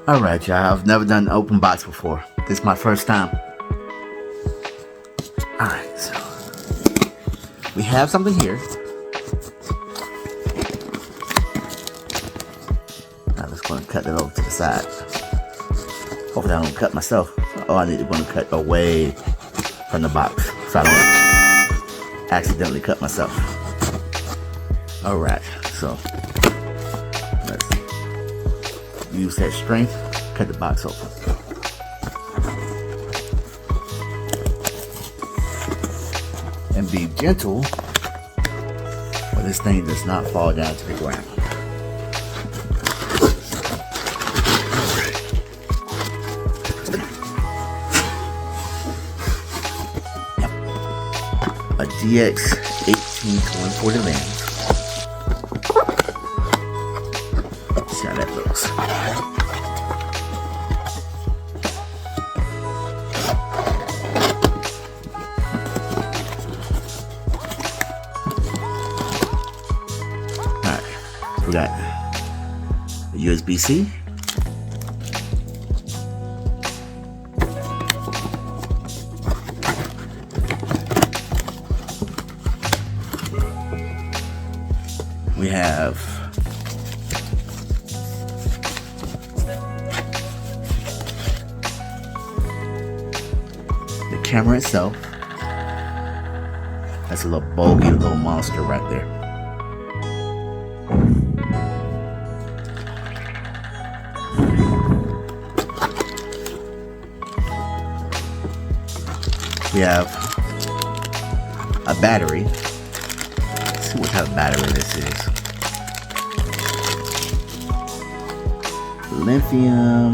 Alright, y'all, I've never done an open box before. This is my first time. Alright, so we have something here. I'm just going to cut it over to the side. Hopefully I don't cut myself. Oh, I need to go and cut away from the box so I don't accidentally cut myself. Alright, so let's use that strength, cut the box open. And be gentle, but this thing does not fall down to the ground. A DX 18-140 lens. Let's see how that looks. Alright, we got a USB-C. We have the camera itself. That's a little bulky little monster right there. We have a battery. Let's see what type of battery this is. Lithium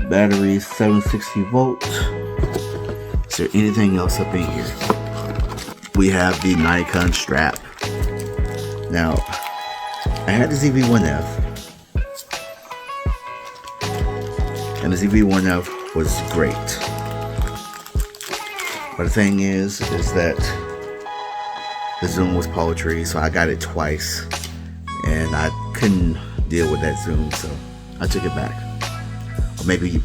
battery, 760 volts. Is there anything else up in here? We have the Nikon strap. Now, I had the ZV-1F, and the ZV-1F was great. But the thing is that the zoom was poetry, so I got it twice, and I couldn't deal with that zoom, so I took it back. Or maybe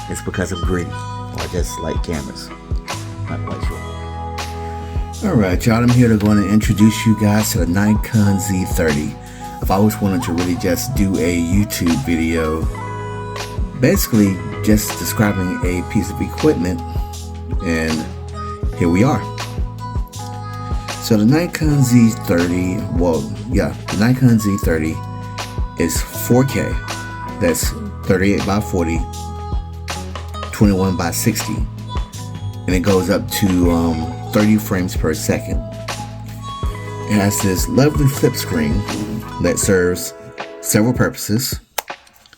it's because I'm greedy, or I just like cameras. Not quite sure. Alright, y'all, I'm here to go and introduce you guys to the Nikon Z30. I've always wanted to really just do a YouTube video, basically just describing a piece of equipment, and here we are. So the Nikon Z30, the Nikon Z30 is 4K. That's 38 by 40, 21 by 60, and it goes up to 30 frames per second. It has this lovely flip screen that serves several purposes.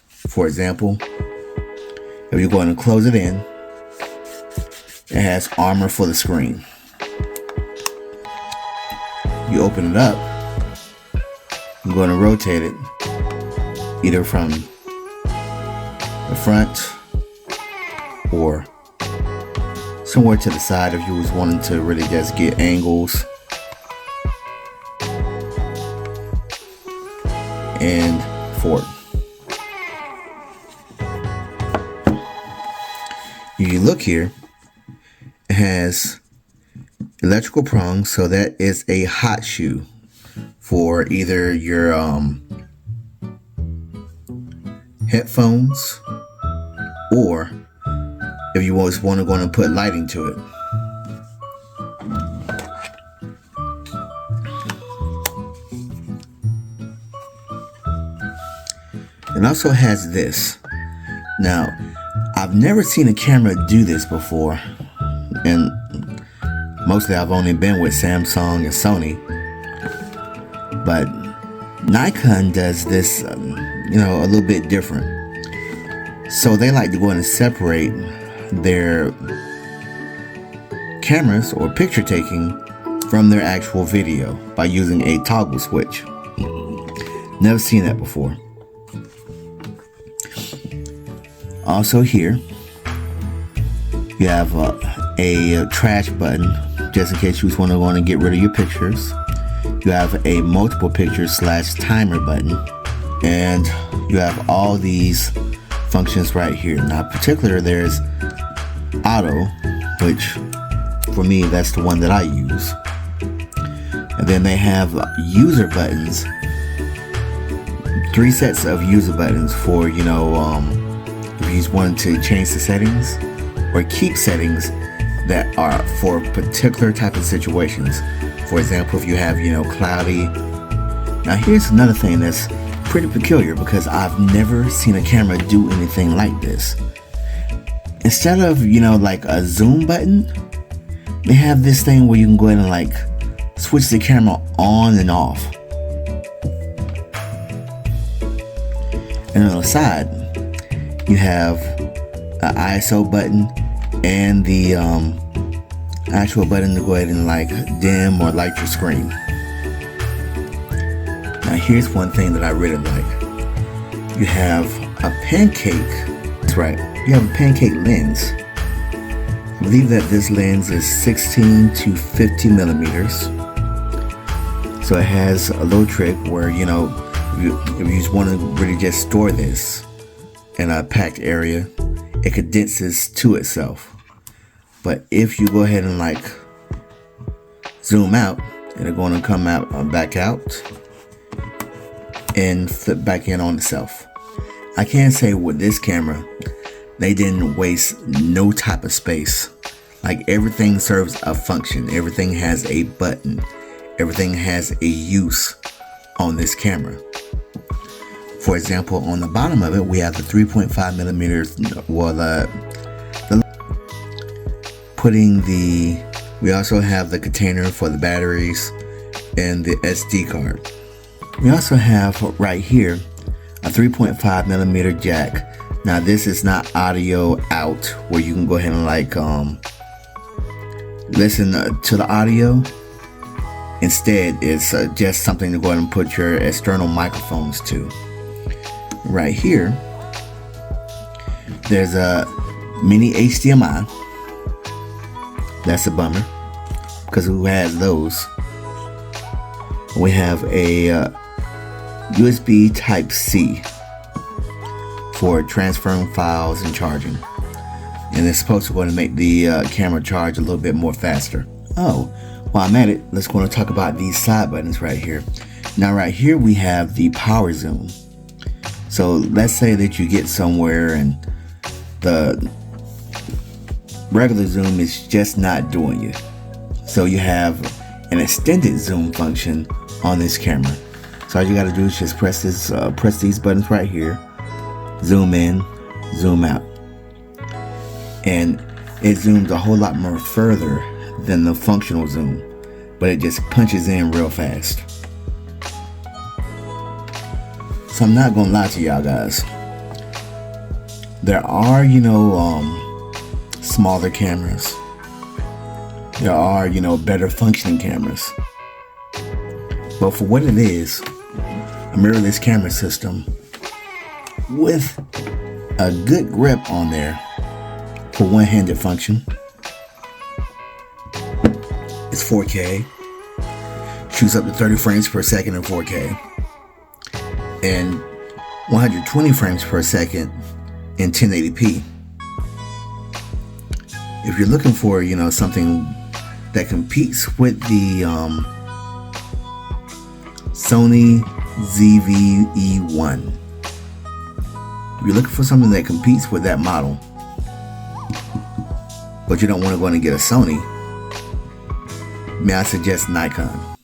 For example, if you're going to close it in, it has armor for the screen. You open it up, I'm going to rotate it either from the front or somewhere to the side if you was wanting to really just get angles and forward. If you look here, it has electrical prongs, so that is a hot shoe for either your headphones, or if you always want to go and put lighting to it. It also has this. Now, I've never seen a camera do this before, and mostly I've only been with Samsung and Sony, but Nikon does this a little bit different. So they like to go in and separate their cameras or picture taking from their actual video by using a toggle switch. Never seen that before. Also here, you have a trash button, just in case you want to go and get rid of your pictures. You have a multiple pictures / timer button, and you have all these functions right here. Now, in particular, there's auto, which for me, that's the one that I use. And then they have user buttons, 3 sets of user buttons for, if you just wanted to change the settings or keep settings that are for particular type of situations. For example, if you have, cloudy. Now here's another thing that's pretty peculiar, because I've never seen a camera do anything like this. Instead of, like a zoom button, they have this thing where you can go ahead and like switch the camera on and off. And on the side, you have an ISO button and the actual button to go ahead and like dim or light your screen. Now here's one thing that I really like. You have a pancake. That's right. You have a pancake lens. I believe that this lens is 16 to 50 millimeters. So it has a little trick where, if you just want to really just store this in a packed area, it condenses to itself. But if you go ahead and like zoom out, it'll going to come out back out and flip back in on itself. I can say with this camera, they didn't waste no type of space. Like everything serves a function. Everything has a button. Everything has a use on this camera. For example, on the bottom of it, we have the 3.5 millimeters. Well, we also have the container for the batteries and the SD card. We also have right here a 3.5 millimeter jack. Now this is not audio out where you can go ahead and like listen to the audio. Instead, it's just something to go ahead and put your external microphones to. Right here, there's a mini HDMI. That's a bummer, because who has those? We have a USB Type-C for transferring files and charging. And it's supposed to go and make the camera charge a little bit more faster. Oh, while I'm at it, let's go and talk about these side buttons right here. Now right here we have the power zoom. So let's say that you get somewhere and the regular zoom is just not doing you. So you have an extended zoom function on this camera. So all you gotta do is just press these buttons right here. Zoom in, zoom out. And it zooms a whole lot more further than the functional zoom, but it just punches in real fast. So I'm not gonna lie to y'all guys. There are, smaller cameras. There are, better functioning cameras. But for what it is, a mirrorless camera system with a good grip on there for one-handed function. It's 4K, shoots up to 30 frames per second in 4K, and 120 frames per second in 1080p. If you're looking for, something that competes with the Sony ZVE1, if you're looking for something that competes with that model, but you don't want to go and get a Sony, may I suggest Nikon.